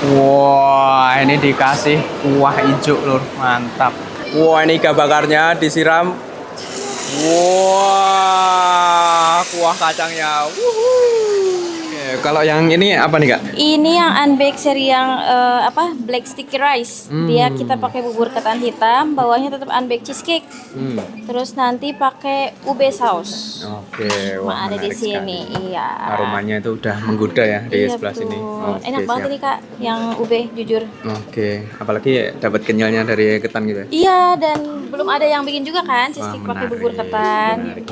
Wah, ini dikasih kuah hijau lur, mantap. Wah, ini iga bakarnya disiram. Wah, kuah kacangnya. Oke, kalau yang ini apa nih Kak? Ini yang unbaked seri yang black sticky rice. Dia kita pakai bubur ketan hitam, bawahnya tetap unbaked cheesecake. Terus nanti pakai ube saus. Oke, wah Ada di menarik sini, sekali. iya. Aromanya itu udah menggoda ya di sebelah betul. sini. Oke, Enak banget siap. ini Kak, yang ube jujur. Oke, apalagi dapat kenyalnya dari ketan gitu ya. Iya, dan belum ada yang bikin juga kan cheesecake Wah, pakai bubur ketan. menarik.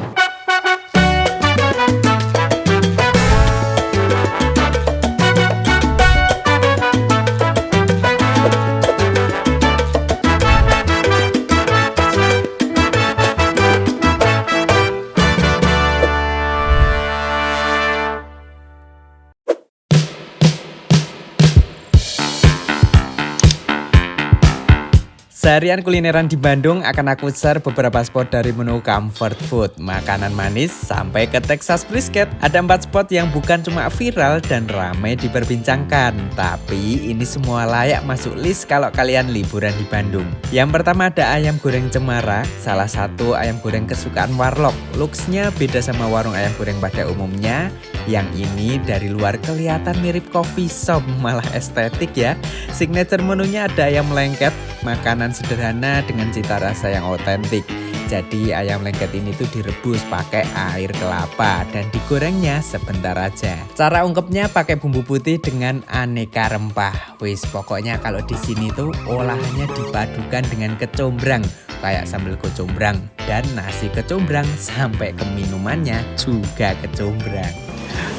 Seharian kulineran di Bandung akan aku share beberapa spot dari menu comfort food, makanan manis sampai ke Texas brisket. Ada 4 spot yang bukan cuma viral dan ramai diperbincangkan, tapi ini semua layak masuk list kalau kalian liburan di Bandung. Yang pertama ada ayam goreng cemara, salah satu ayam goreng kesukaan Warlock. Looks-nya beda sama warung ayam goreng pada umumnya. Yang ini dari luar kelihatan mirip coffee shop, malah estetik ya. Signature menunya ada ayam lengket, makanan sederhana dengan cita rasa yang otentik. Jadi ayam lengket ini tuh direbus pakai air kelapa dan digorengnya sebentar aja. Cara ungkepnya pakai bumbu putih dengan aneka rempah. Wis pokoknya kalau di sini tuh olahannya dipadukan dengan kecombrang, kayak sambal kecombrang dan nasi kecombrang sampai ke minumannya juga kecombrang.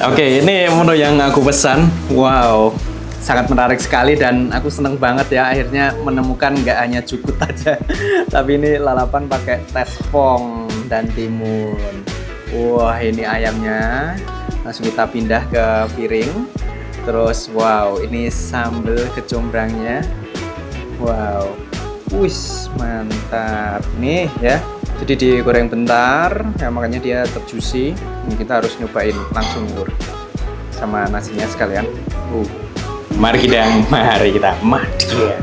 Oke, ini menu yang aku pesan. Wow, sangat menarik sekali dan aku seneng banget ya akhirnya menemukan nggak hanya jukut aja tapi ini lalapan pakai tespong dan timun. Wah, ini ayamnya langsung kita pindah ke piring. Terus wow, ini sambal kecombrangnya. Wow, wis mantap nih ya. Jadi digoreng bentar ya, makanya dia tetap juicy. Ini kita harus nyobain langsung lur sama nasinya sekalian. Mari kita mati.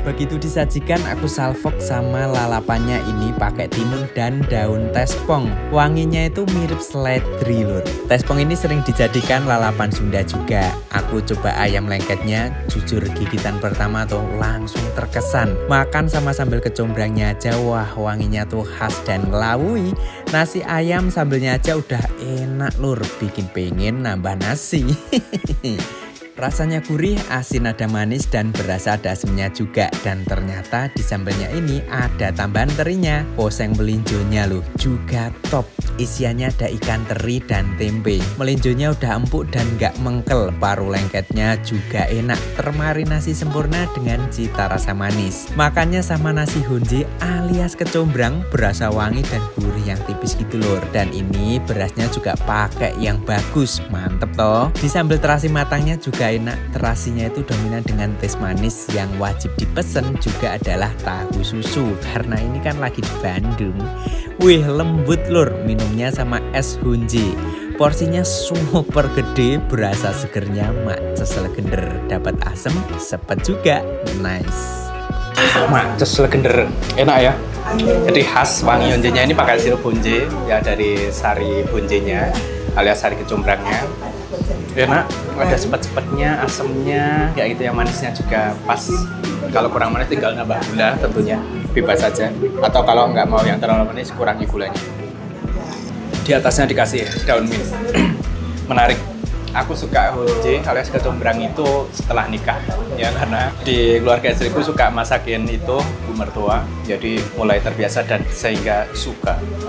Begitu disajikan aku salvok sama lalapannya ini pakai timun dan daun tespong. Wanginya itu mirip seledri lur. Tespong ini sering dijadikan lalapan Sunda juga. Aku coba ayam lengketnya, jujur gigitan pertama tuh langsung terkesan. Makan sama sambal kecombrangnya aja, wah wanginya tuh khas dan ngelawui. Nasi ayam sambelnya aja udah enak lur, bikin pengen nambah nasi. Rasanya gurih, asin ada manis dan berasa ada asemnya juga. Dan ternyata di sambelnya ini ada tambahan terinya. Oseng melinjonya loh, juga top. Isiannya ada ikan teri dan tempe. Melinjonya udah empuk dan gak mengkel. Paru lengketnya juga enak, termarinasi sempurna dengan cita rasa manis. Makannya sama nasi honje alias kecombrang, berasa wangi dan gurih yang tipis gitu lor. Dan ini berasnya juga pakai yang bagus, mantep toh. Di sambal terasi matangnya juga enak, terasinya itu dominan dengan tes manis. Yang wajib dipesen juga adalah tahu susu, karena ini kan lagi di Bandung. Wih lembut lur, minumnya sama es honje. Porsinya super gede, berasa segernya maces legender. Dapat asem, sepet juga, nice. Maces legender, enak ya. Jadi khas wangi honjenya ini pakai sirup honje ya, dari sari honjenya alias sari kecombrangnya. Enak, ada sepet-sepetnya, asemnya, ya itu yang manisnya juga pas. Kalau kurang manis tinggal nambah gula tentunya, bebas saja. Atau kalau nggak mau yang terlalu manis, kurangi gulanya. Di atasnya dikasih daun mint. Menarik. Aku suka honje alias kecombrang itu setelah nikah ya, karena di keluarga istriku suka masakin itu bu mertua, jadi mulai terbiasa dan sehingga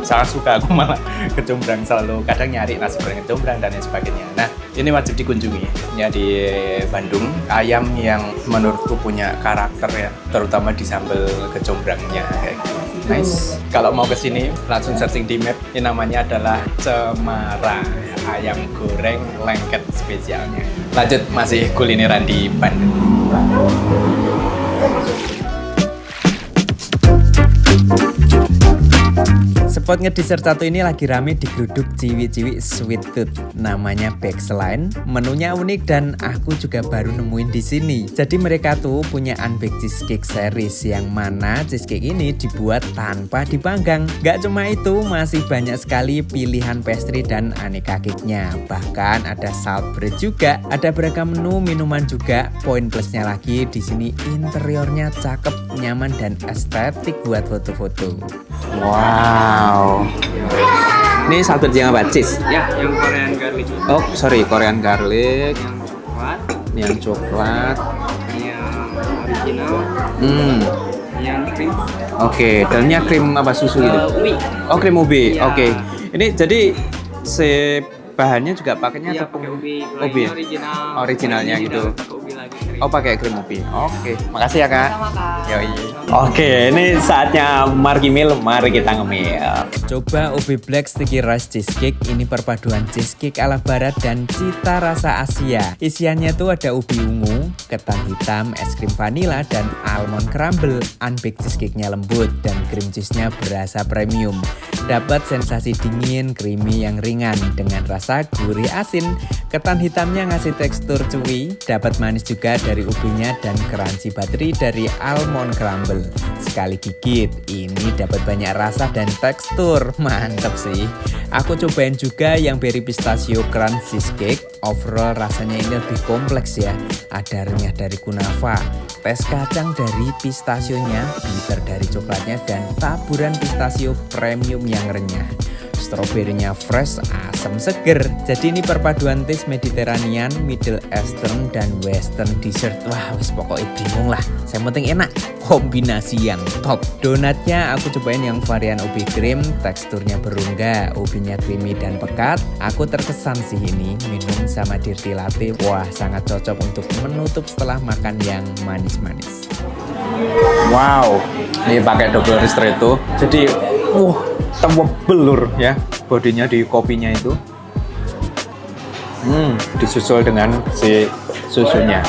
sangat suka aku malah kecombrang, selalu kadang nyari nasi goreng kecombrang dan lain sebagainya. Nah ini wajib dikunjungi ya di Bandung, ayam yang menurutku punya karakter ya, terutama di sambal kecombrangnya kayak gitu. Nice. Kalau mau ke sini langsung searching di map. Ini namanya adalah Cemara, ayam goreng lengket spesialnya. Lanjut masih kulineran di Bandung. Spot ngedessert satu ini lagi rame di geruduk ciwi-ciwi Sweet Tooth. Namanya Backline. Menunya unik dan aku juga baru nemuin di sini. Jadi mereka tuh punya unbaked cheesecake series yang mana cheesecake ini dibuat tanpa dipanggang. Gak cuma itu, masih banyak sekali pilihan pastry dan aneka cake-nya. Bahkan ada salt bread juga. Ada beragam menu minuman juga. Poin plusnya lagi di sini interiornya cakep, nyaman dan estetik buat foto-foto. Wow. Ini satu yang apa? Cheese? Ya, yang Korean garlic. Oh, sorry, Korean garlic. Yang coklat, Yang coklat. yang original, yang krim. Oke, dalamnya krim apa susu gitu? Ubi. Oh, krim ubi. Ya. Oke. Ini jadi bahannya juga pakainya Iya, tepung pakai ubi. Kalau ubi. ini original. Originalnya Ini gitu. udah pakai ubi lagi. Krim. Oh, pakai krim ubi. Oke. Makasih ya, Kak. Sama Kak. Yoi. Oke, ini saatnya Margi Mil. Mari kita ngemil. Coba ubi black sticky rice cheesecake. Ini perpaduan cheesecake ala barat dan cita rasa Asia. Isiannya tuh ada ubi ungu, ketan hitam, es krim vanila, dan almond crumble. Unbaked cheesecake-nya lembut dan cream cheese-nya berasa premium. Dapat sensasi dingin, creamy yang ringan dengan rasa gurih asin. Ketan hitamnya ngasih tekstur chewy, dapat manis juga dari ubinya dan crunchy buttery dari almond crumble. Sekali gigit, ini dapat banyak rasa dan tekstur. Mantep sih. Aku cobain juga yang berry pistachio crunch cheesecake. Overall rasanya ini lebih kompleks ya. Ada renyah dari kunafa, tes kacang dari pistasionya, bitter dari coklatnya, dan taburan pistachio premium yang renyah. Stroberinya fresh, asam seger. Jadi ini perpaduan taste Mediterranean, Middle Eastern, dan Western dessert. Wah, wis pokoknya bingung lah. Yang penting enak. Kombinasi yang top. Donatnya aku cobain yang varian ubi krim, teksturnya berungga, ubinya creamy dan pekat. Aku terkesan sih ini minum sama dirty latte. Wah, sangat cocok untuk menutup setelah makan yang manis-manis. Wow, ini pakai double ristretto. Jadi, tebel ya bodinya di kopinya itu. Disusul dengan si susunya.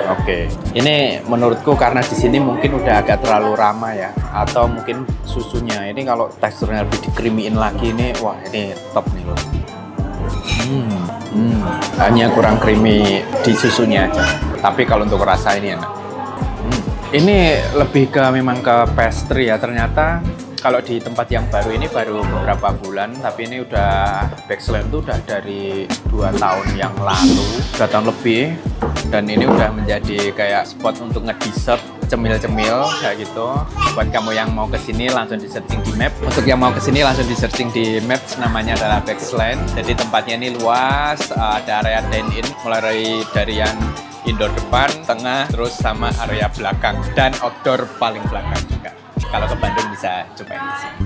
Oke. Ini menurutku karena di sini mungkin udah agak terlalu ramah ya, atau mungkin susunya ini kalau teksturnya lebih dikrimiin lagi ini, wah ini top nih loh. Hanya kurang creamy di susunya aja. Tapi kalau untuk rasa ini enak. Ini lebih ke memang ke pastry ya ternyata. Kalau di tempat yang baru ini baru beberapa bulan, tapi ini udah Backline tuh udah dari 2 tahun yang lalu, 2 tahun lebih, dan ini udah menjadi kayak spot untuk ngedessert, cemil-cemil kayak gitu. Buat kamu yang mau kesini langsung di searching di map. Untuk yang mau kesini langsung di searching di Maps, namanya adalah Backline. Jadi tempatnya ini luas, ada area dine-in mulai dari yang indoor depan, tengah, terus sama area belakang dan outdoor paling belakang juga. Kalau ke Bandung bisa cobain di sini.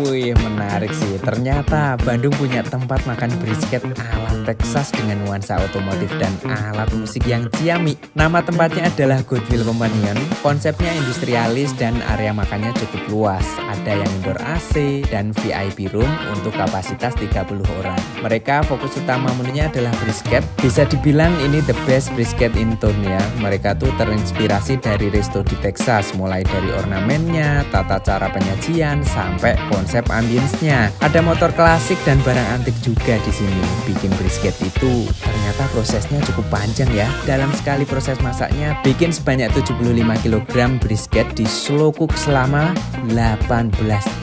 Wih, menarik sih. Ternyata Bandung punya tempat makan brisket ala Texas dengan nuansa otomotif dan alat musik yang ciamik. Nama tempatnya adalah Goodwill Companion. Konsepnya industrialis dan area makannya cukup luas. Ada yang indoor AC dan VIP room untuk kapasitas 30 orang. Mereka fokus utama menunya adalah brisket. Bisa dibilang ini the best brisket in town ya. Mereka tuh terinspirasi dari resto di Texas, mulai dari ornamennya, tata cara penyajian, sampai konsep ambience-nya. Ada motor klasik dan barang antik juga di sini. Bikin brisket itu ternyata prosesnya cukup panjang ya. Dalam sekali proses masaknya, bikin sebanyak 75 kg brisket di slow cook selama 18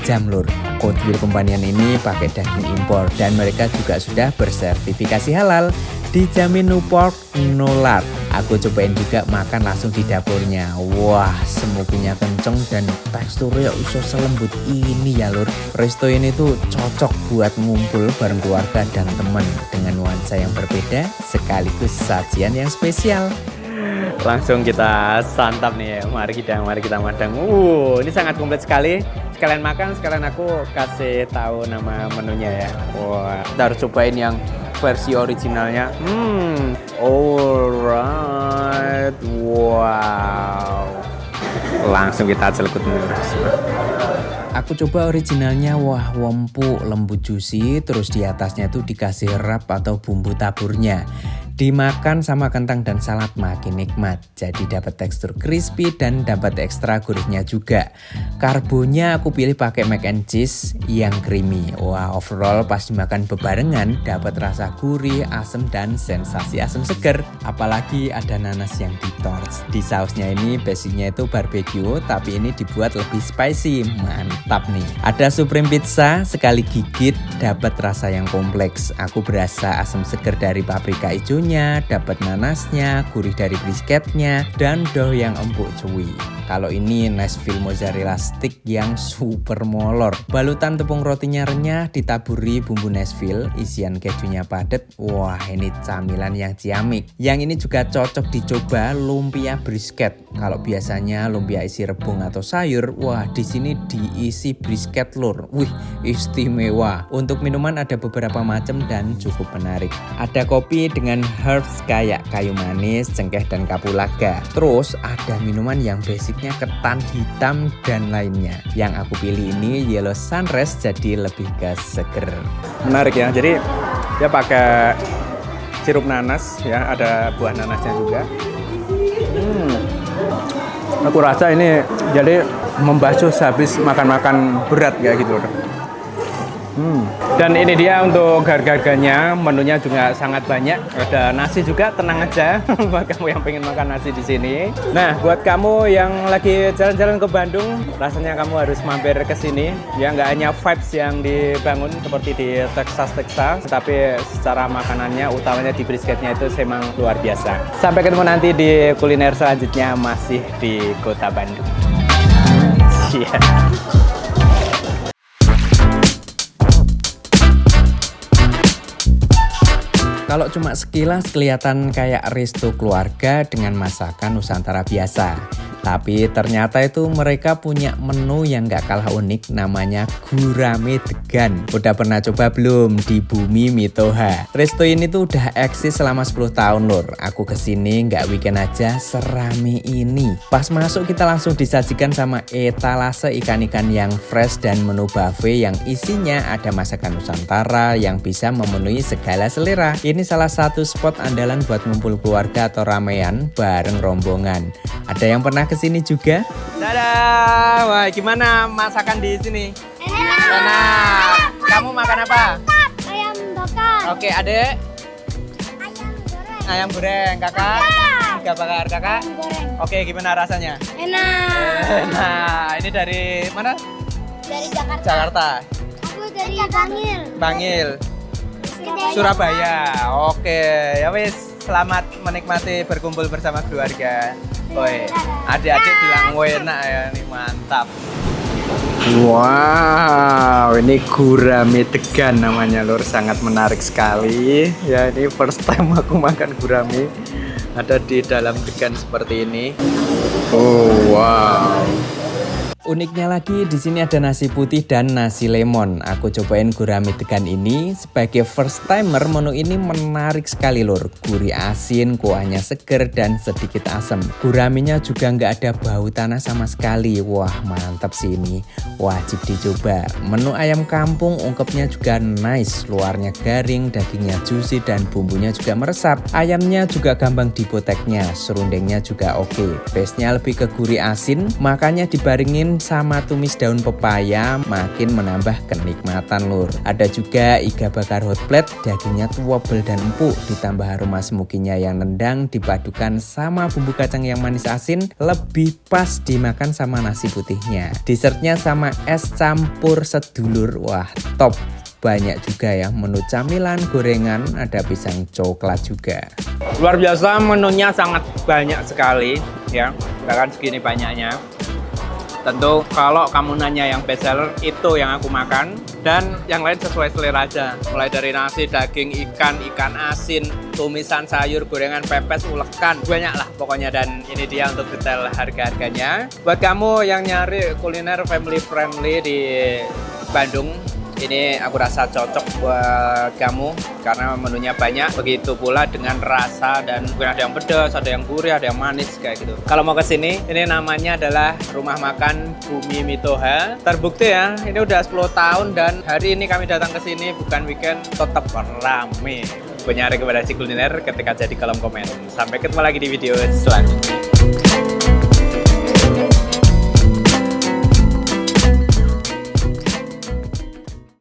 jam lur. Goodwill Companion ini pakai daging impor dan mereka juga sudah bersertifikasi halal. Dijamin no pork, no lard. Aku cobain juga makan langsung di dapurnya. Wah, semukinya kenceng dan teksturnya iso selembut ini ya lur. Resto ini tuh cocok buat ngumpul bareng keluarga dan temen dengan nuansa yang berbeda sekaligus sajian yang spesial. Langsung kita santap nih ya. Mari kita madang. Ini sangat komplit sekali. Sekalian makan, sekalian aku kasih tahu nama menunya ya. Wah, kita harus cobain yang versi originalnya. Alright. Wow. Langsung kita celekut dulu. Aku coba originalnya, wah empuk, lembut juicy, terus di atasnya tuh dikasih wrap atau bumbu taburnya. Dimakan sama kentang dan salad makin nikmat. Jadi dapat tekstur crispy dan dapat ekstra gurihnya juga. Karbonya aku pilih pakai mac and cheese yang creamy. Wah, overall pas dimakan bebarengan dapat rasa gurih, asam dan sensasi asam seger. Apalagi ada nanas yang ditorch. Di sausnya ini basicnya itu barbecue, tapi ini dibuat lebih spicy. Mantap nih. Ada supreme pizza, sekali gigit dapat rasa yang kompleks. Aku berasa asam seger dari paprika hijaunya, dapat nanasnya, gurih dari brisketnya, dan dough yang empuk cuy. Kalau ini Nashville mozzarella stick yang super molor. Balutan tepung rotinya renyah, ditaburi bumbu Nashville, isian kejunya padat. Wah, ini camilan yang ciamik. Yang ini juga cocok dicoba lumpia brisket. Kalau biasanya lumpia isi rebung atau sayur, wah di sini diisi brisket lur. Wih, istimewa. Untuk minuman ada beberapa macam dan cukup menarik. Ada kopi dengan herbs kayak kayu manis, cengkeh dan kapulaga. Terus ada minuman yang basicnya ketan hitam dan lainnya. Yang aku pilih ini yellow sunrise, jadi lebih ke seger. Menarik ya, jadi dia pakai sirup nanas ya, ada buah nanasnya juga. Aku rasa ini jadi membasuh habis makan-makan berat kayak gitu. Dan ini dia untuk harga-harganya, menunya juga sangat banyak. Ada nasi juga, tenang aja buat kamu yang pengen makan nasi di sini. Nah, buat kamu yang lagi jalan-jalan ke Bandung, rasanya kamu harus mampir ke sini. Ya, nggak hanya vibes yang dibangun seperti di Texas, tapi secara makanannya, utamanya di brisketnya itu memang luar biasa. Sampai ketemu nanti di kuliner selanjutnya masih di Kota Bandung. Kalau cuma sekilas kelihatan kayak resto keluarga dengan masakan Nusantara biasa. Tapi ternyata itu mereka punya menu yang gak kalah unik, namanya Gurame Degan. Udah pernah coba belum di Bumi Mitoha? Resto ini tuh udah eksis selama 10 tahun lur. Aku kesini gak weekend aja serame ini. Pas masuk kita langsung disajikan sama etalase ikan-ikan yang fresh dan menu buffet yang isinya ada masakan Nusantara yang bisa memenuhi segala selera. Ini salah satu spot andalan buat ngumpul keluarga atau ramean bareng rombongan. Ada yang pernah kesini juga? Dadah, wah gimana masakan di sini? Enak. Kamu makan apa? Ayam bakar. Oke, adek. Ayam goreng. Ayam goreng, kakak. Iga bakar, kakak. Ayam goreng. Oke, gimana rasanya? Enak. Nah, ini dari mana? Dari Jakarta. Jakarta. Aku dari Bangil. Bangil. Surabaya. Oke, ya wis. Selamat menikmati berkumpul bersama keluarga. Woi, adik-adik bilang enak ya, ini mantap. Wow, ini Gurame Degan namanya lur, sangat menarik sekali. Ya, ini first time aku makan gurame. Ada di dalam degan seperti ini. Oh, wow. Uniknya lagi di sini ada nasi putih dan nasi lemon. Aku cobain Gurame Degan ini sebagai first timer. Menu ini menarik sekali lur. Gurih asin, kuahnya seger dan sedikit asam. Guramenya juga nggak ada bau tanah sama sekali. Wah mantap sih ini. Wajib dicoba. Menu ayam kampung ungkepnya juga nice. Luarnya garing, dagingnya juicy dan bumbunya juga meresap. Ayamnya juga gampang diboteknya. Serundengnya juga oke. Base-nya lebih ke gurih asin. Makanya dibaringin sama tumis daun pepaya makin menambah kenikmatan lur. Ada juga iga bakar hot plate, dagingnya tuwabel dan empuk, ditambah aroma smokinya yang nendang dipadukan sama bumbu kacang yang manis asin, lebih pas dimakan sama nasi putihnya. Dessertnya sama es campur sedulur, wah top. Banyak juga ya menu camilan, gorengan, ada pisang coklat juga. Luar biasa, menunya sangat banyak sekali ya, bahkan segini banyaknya. Tentu kalau kamu nanya yang best seller itu yang aku makan, dan yang lain sesuai selera aja. Mulai dari nasi, daging, ikan asin, tumisan sayur, gorengan, pepes, ulekan, banyak lah pokoknya. Dan ini dia untuk detail harga-harganya. Buat kamu yang nyari kuliner family friendly di Bandung, ini aku rasa cocok buat kamu karena menunya banyak. Begitu pula dengan rasa, dan mungkin ada yang pedas, ada yang gurih, ada yang manis kayak gitu. Kalau mau ke sini, ini namanya adalah Rumah Makan Bumi Mitoha. Terbukti ya, ini udah 10 tahun dan hari ini kami datang ke sini bukan weekend, tetap rame. punya rekomendasi kuliner ketik aja di kolom komen. Sampai ketemu lagi di video selanjutnya.